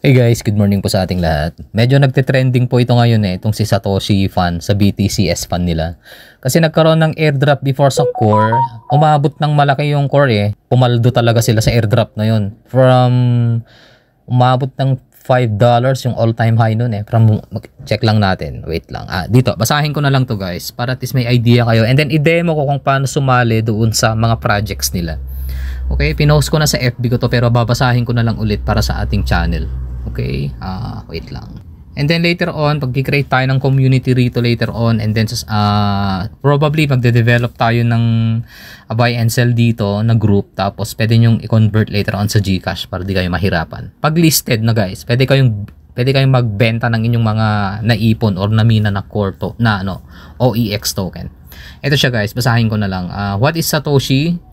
Hey guys, good morning po sa ating lahat. Medyo nagte-trending po ito ngayon itong si Satoshi fan sa BTCS fan nila. Kasi nagkaroon ng airdrop before sa core, umabot ng malaki yung core Pumaldo talaga sila sa airdrop na yun. From umabot ng $5 yung all-time high nun From check lang natin. Wait lang. Dito, basahin ko na lang to guys para at least may idea kayo. And then i-demo ko kung paano sumali doon sa mga projects nila. Okay, pinost ko na sa FB ko to pero babasahin ko na lang ulit para sa ating channel. Okay, wait lang. And then later on, pag-create tayo ng community rito later on, and then probably magde-develop tayo ng buy and sell dito na group, tapos pwede nyong i-convert later on sa GCash para di kayo mahirapan. Pag listed na guys, pwede kayong magbenta ng inyong mga naipon or namina na core to, na OEX token. Ito siya guys, basahin ko na lang. What is Satoshi?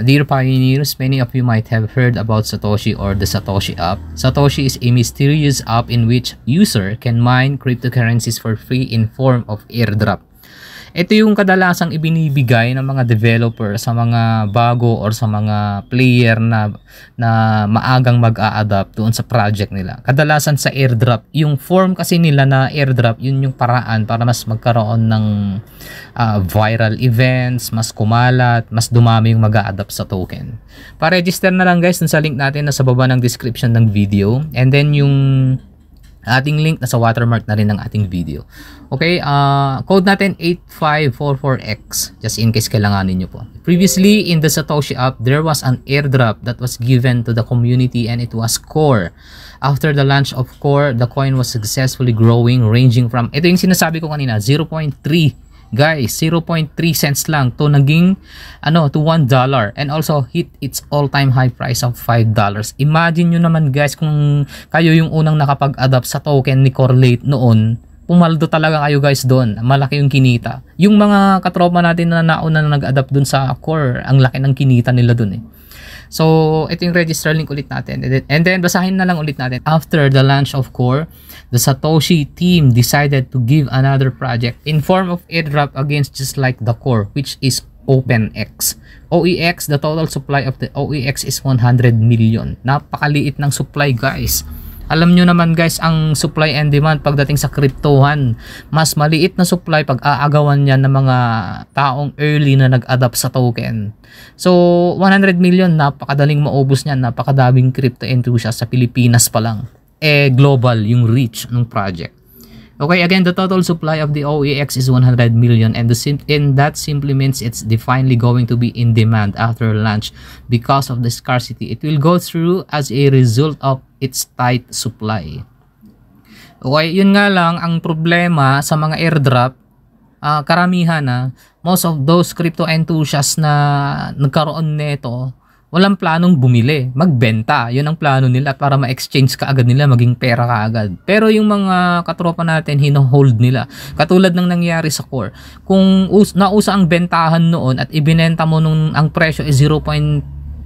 Dear pioneers, many of you might have heard about Satoshi or the Satoshi app. Satoshi is a mysterious app in which user can mine cryptocurrencies for free in form of airdrop. Ito yung kadalasang ibinibigay ng mga developer sa mga bago or sa mga player na maagang mag-a-adapt doon sa project nila. Kadalasan sa airdrop, yung form kasi nila na airdrop, yun yung paraan para mas magkaroon ng viral events, mas kumalat, mas dumami yung mag-a-adapt sa token. Pa-register na lang guys dun sa link natin na sa baba ng description ng video. And then yung ating link nasa watermark na rin ng ating video. Okay, code natin 8544X just in case kailanganin nyo po. Previously in the Satoshi app, there was an airdrop that was given to the community and it was core. After the launch of core, the coin was successfully growing, ranging from, ito yung sinasabi ko kanina, 0.3 guys, 0.3 cents lang to naging to $1 and also hit its all-time high price of $5. Imagine nyo naman guys kung kayo yung unang nakapag-adapt sa token ni Correlate noon, pumaldo talaga kayo guys doon. Malaki yung kinita. Yung mga katropa natin na nauna na nag-adapt dun sa core, ang laki ng kinita nila dun So, ito yung register link ulit natin. And then, basahin na lang ulit natin. After the launch of core, the Satoshi team decided to give another project in form of airdrop against just like the core, which is OpenX. OEX, the total supply of the OEX is 100 million. Napakaliit ng supply guys. Alam nyo naman guys, ang supply and demand pagdating sa cryptohan, mas maliit na supply pag aagawan niya ng mga taong early na nag-adapt sa token. So, 100 million, napakadaling maubos niyan, napakadaming crypto enthusiasts sa Pilipinas pa lang. Global yung reach ng project. Okay, again, the total supply of the OEX is 100 million and that simply means it's definitely going to be in demand after launch because of the scarcity. It will go through as a result of its tight supply. Okay, yun nga lang ang problema sa mga airdrop, karamihan most of those crypto enthusiasts na nagkaroon nito, walang planong bumili, magbenta. Yun ang plano nila para ma-exchange kaagad nila, maging pera kaagad. Pero yung mga katropa natin, hino-hold nila. Katulad ng nangyari sa core. Kung nausa ang bentahan noon at ibinenta mo nung ang presyo is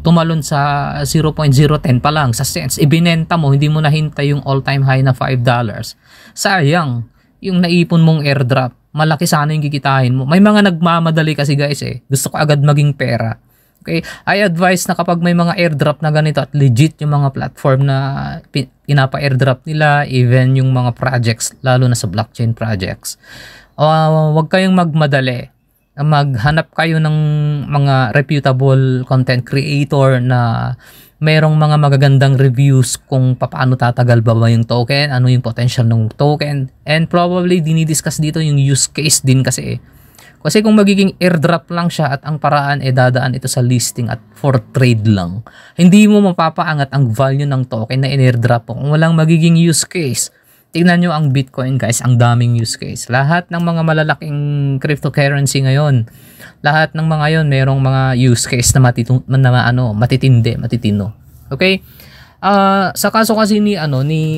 tumalon sa 0.010 pa lang sa cents, ibinenta mo, hindi mo nahintay yung all-time high na $5. Sayang yung naipon mong airdrop. Malaki sana yung kikitain mo. May mga nagmamadali kasi guys gusto ko agad maging pera. Okay, I advise na kapag may mga airdrop na ganito at legit yung mga platform na inapa-airdrop nila, even yung mga projects, lalo na sa blockchain projects, huwag kayong magmadali. Maghanap kayo ng mga reputable content creator na merong mga magagandang reviews kung paano tatagal ba yung token, ano yung potential ng token, and probably dinidiscuss dito yung use case din kasi Kasi kung magiging airdrop lang siya at ang paraan dadaan ito sa listing at for trade lang, hindi mo mapapaangat ang value ng token na in-airdrop kung walang magiging use case. Tingnan nyo ang Bitcoin guys, ang daming use case. Lahat ng mga malalaking cryptocurrency ngayon, lahat ng mga yon merong mga use case na matitino. Okay? Sa kaso kasi ni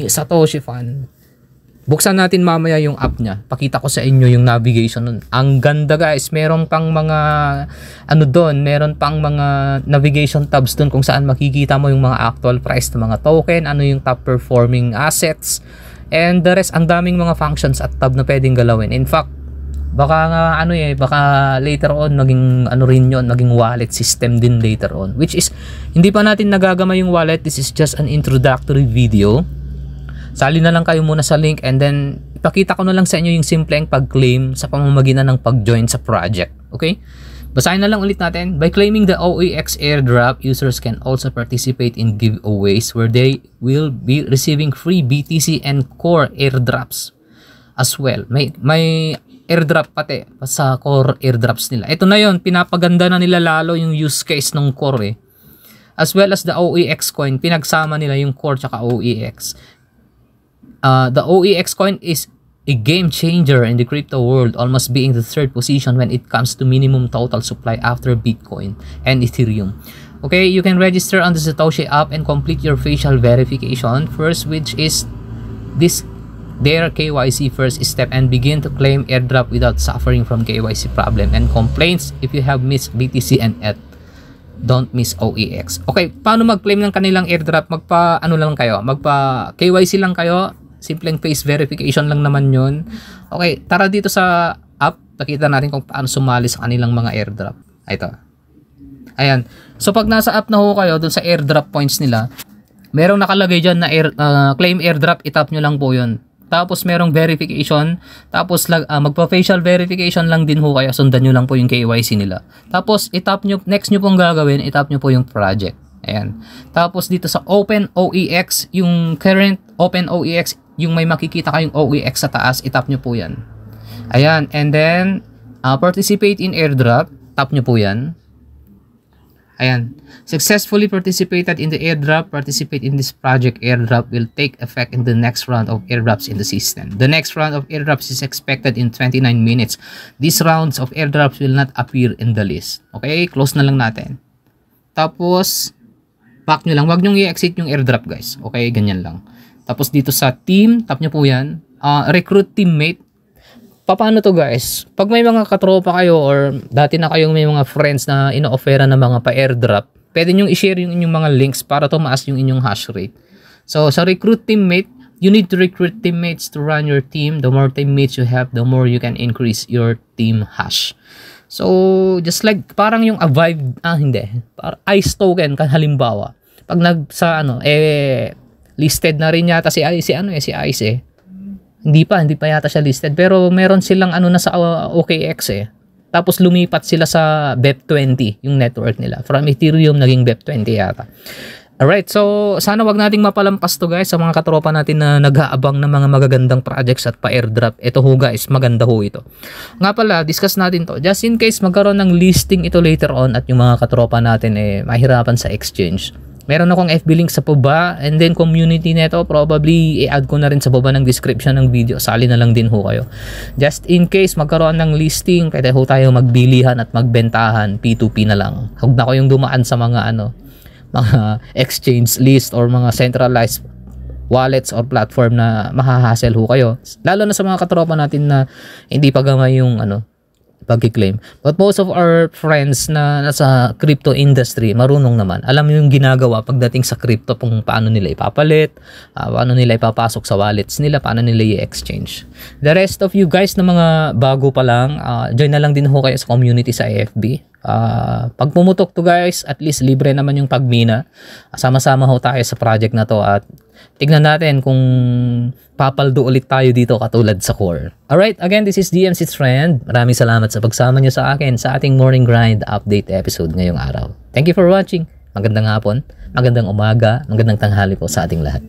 Satoshi fan, buksan natin mamaya yung app niya. Pakita ko sa inyo yung navigation nun. Ang ganda guys. Meron pang mga meron pang mga navigation tabs dun kung saan makikita mo yung mga actual price ng mga token, ano yung top performing assets, and the rest, ang daming mga functions at tab na pwedeng galawin. In fact, baka baka later on maging rin yon, maging wallet system din later on, which is hindi pa natin nagagamay yung wallet. This is just an introductory video. Sali na lang kayo muna sa link and then ipakita ko na lang sa inyo yung simpleng pag-claim sa pamamagitan ng pag-join sa project. Okay? Basahin na lang ulit natin. By claiming the OEX airdrop, users can also participate in giveaways where they will be receiving free BTC and Core airdrops as well. May airdrop pati sa Core airdrops nila. Ito na yon, pinapaganda na nila lalo yung use case ng Core as well as the OEX coin, pinagsama nila yung Core tsaka OEX. The OEX coin is a game changer in the crypto world, almost being the third position when it comes to minimum total supply after Bitcoin and Ethereum. Okay, you can register on the Satoshi app and complete your facial verification first, which is their KYC first step, and begin to claim airdrop without suffering from KYC problem and complaints. If you have missed BTC and ETH, don't miss OEX. Okay, paano mag-claim ng kanilang airdrop? Magpa KYC lang kayo. Simpleng face verification lang naman yun. Okay, tara dito sa app. Pakita natin kung paano sumali sa kanilang mga airdrop. Ito. Ayan. So pag nasa app na ho kayo, dun sa airdrop points nila, merong nakalagay dyan na claim airdrop. Itap nyo lang po yun. Tapos merong verification. Tapos magpa-facial verification lang din ho kayo. Sundan nyo lang po yung KYC nila. Tapos itap nyo, next nyo pong gagawin, itap nyo po yung project. Ayan. Tapos dito sa Open OEX, yung current Open OEX, yung may makikita kayong OEX sa taas, itap nyo po yan. Ayan. And then, participate in airdrop. Tap nyo po yan. Ayan. Successfully participated in the airdrop. Participate in this project. Airdrop will take effect in the next round of airdrops in the system. The next round of airdrops is expected in 29 minutes. These rounds of airdrops will not appear in the list. Okay? Close na lang natin. Tapos, back nyo lang. Huwag nyo i-exit yung airdrop, guys. Okay? Ganyan lang. Tapos dito sa team, tap nyo po yan. Recruit teammate. Paano to, guys? Pag may mga katropa kayo or dati na kayong may mga friends na ino-offera ng mga pa-airdrop, pwede nyo i-share yung inyong mga links para tumaas yung inyong hash rate. So, sa recruit teammate, you need to recruit teammates to run your team. The more teammates you have, the more you can increase your team hash. So, just like parang yung Avive, parang ICE token, halimbawa. Pag listed na rin yata si ICE. Hindi pa yata siya listed, pero meron silang na sa OKX Tapos lumipat sila sa BEP20, yung network nila. From Ethereum naging BEP20 yata. Alright, so sana wag nating mapalampas to, guys, sa mga katropa natin na nag-aabang ng mga magagandang projects at pa-airdrop. Ito ho, guys, maganda ho ito. Nga pala, discuss natin to. Just in case magkaroon ng listing ito later on at yung mga katropa natin mahirapan sa exchange. Meron akong FB link sa baba, and then community neto, probably i-add ko na rin sa baba ng description ng video. Sali na lang din ho kayo. Just in case magkaroon ng listing, pwede ho tayo magbilihan at magbentahan, P2P na lang. Huwag na ko yung dumaan sa mga mga exchange list or mga centralized wallets or platform na mahahassle ho kayo. Lalo na sa mga katropa natin na hindi pa gamay yung pag-claim. But most of our friends na nasa crypto industry, marunong naman. Alam yung ginagawa pagdating sa crypto, kung paano nila ipapalit, paano nila ipapasok sa wallets nila, paano nila i-exchange. The rest of you guys na mga bago pa lang, join na lang din ho kayo sa community sa AFB. Pag pumutok to, guys, at least libre naman yung pagmina. Sama-sama ho tayo sa project na to at tignan natin kung papaldo ulit tayo dito katulad sa Core. Alright, again, this is DMC's friend. Maraming salamat sa pagsama nyo sa akin sa ating morning grind update episode ngayong araw. Thank you for watching. Magandang hapon, magandang umaga, magandang tanghali po sa ating lahat.